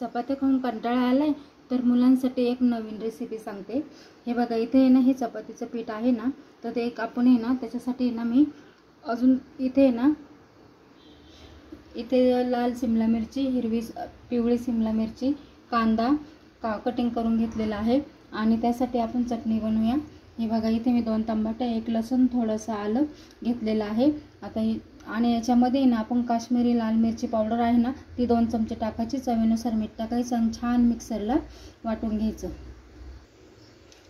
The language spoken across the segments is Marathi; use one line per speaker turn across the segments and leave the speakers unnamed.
चपात्या खाऊन कंटाळा आलाय तर मुलांसाठी एक नवीन रेसिपी सांगते। हे बघा इथे आहे ना, हे चपातीचं पीठ आहे ना, तर ते एक आपण आहे ना त्याच्यासाठी ना मी अजून इथे आहे ना, इथे लाल शिमला मिरची, हिरवी पिवळी शिमला मिरची, कांदा कटिंग करून घेतलेला आहे आणि त्यासाठी आपण चटणी बनवूया। हे बघा इथे मी 2 टमाटे, 1 लसूण, थोडंसं आलं घेतलेलं आहे। आता आणि याच्यामध्ये ना आपण काश्मीरी लाल मिरची पावडर आहे ना, ती 2 चमचे टाकायची, चवीनुसार मीठ टाकायचं आणि छान मिक्सरला वाटून घ्यायचं।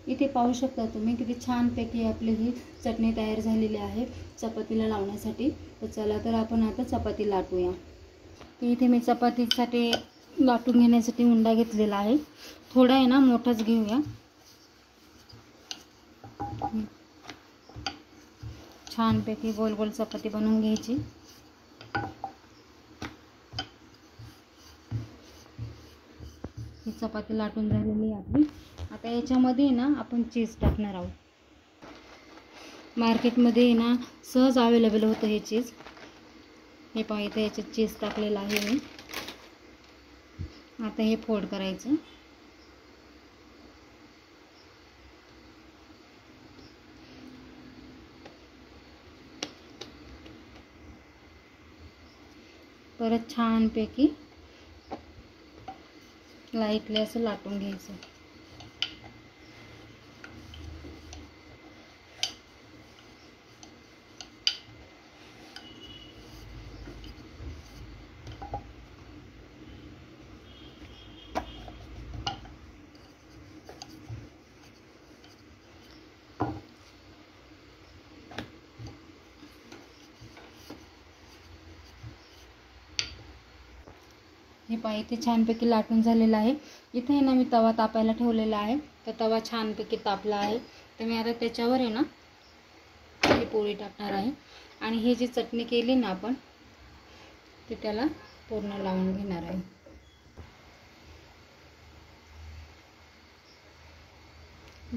इथे पाहू शकता तुम्ही किती छानपैकी आपली ही चटणी तयार झालेली आहे चपातीला लावण्यासाठी। तर चला तर आपण आता चपाती लाटूया। तर इथे मी चपातीसाठी लाटून घेण्यासाठी उंडा घेतलेला आहे, थोडा आहे ना मोठाच घेऊया। छानपैकी गोल गोल चपाती बनवून घ्यायची। ही चपाती लाटून झालेली आहे आपली। आता याच्यामध्ये ना आपण चीज टाकणार आहोत। मार्केटमध्ये ना सहज अवेलेबल होतं हे चीज। हे पहा इथे याच्यात चीज टाकलेलं आहे मी। आता हे फोल्ड करायचं। परत छानपैकी लाईटली असं लाटून घ्यायचं। हे पहा इथे छानपैकी लाटून झालेलं आहे। इथे ना मी तवा तापायला ठेवलेला आहे, तर तवा छानपैकी तापला आहे। तर मी आता त्याच्यावर आहे ना ही पोळी टाकणार आहे आणि ही जी चटणी केली ना आपण ती त्याला पूर्ण लावून घेणार आहे।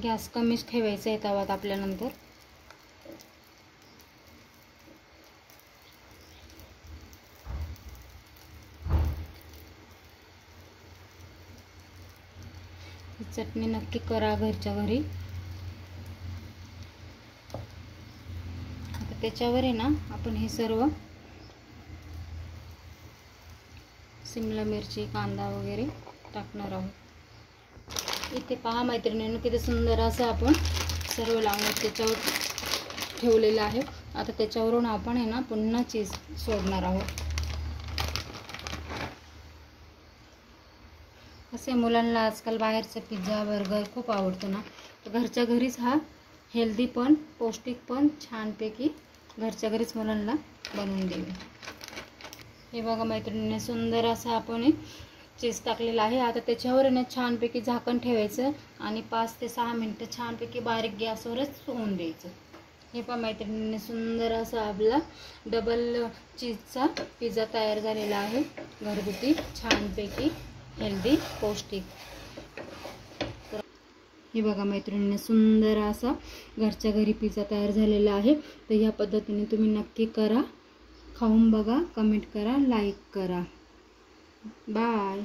गॅस कमीच ठेवायचा आहे तवा तापल्यानंतर। ही चटणी नक्की करा घरच्या घरी। आता त्याच्यावर आहे ना आपण हे सर्व शिमला मिरची, कांदा वगैरे टाकणार आहोत। इथे पहा मैत्रिणींनो किती सुंदर असं आपण सर्व लावून त्याच्यावर ठेवलेलं आहे। आता त्याच्यावरून आपण आहे ना पुन्हा चीज सोडणार आहोत। असे मुलांना आजकाल बाहेरचं पिझ्झा, बर्गर खूप आवडतं ना, तर घरच्या घरीच हा हेल्दी पण पौष्टिक पण छानपैकी घरच्या घरीच मुलांना बनवून देऊ। हे बघा मैत्रिणींनो सुंदर असं आपण चीज टाकलेलं आहे। आता त्याच्यावर ना छानपैकी झाकण ठेवायचं आणि 5 ते 6 मिनिटं छानपैकी बारीक गॅसवरच होऊन द्यायचं। हे पहा मैत्रिणींनो सुंदर असा आपला डबल चीजचा पिझ्झा तयार झालेला आहे, घरगुती छानपैकी हेल्दी पौष्टिक। हे बघा मैत्रिणींनो सुंदर असा घरच्या घरी पिझ्झा तयार झालेला आहे। तर या पद्धतीने तुम्ही नक्की करा, खाऊन बघा, कमेंट करा, लाईक करा। बाय।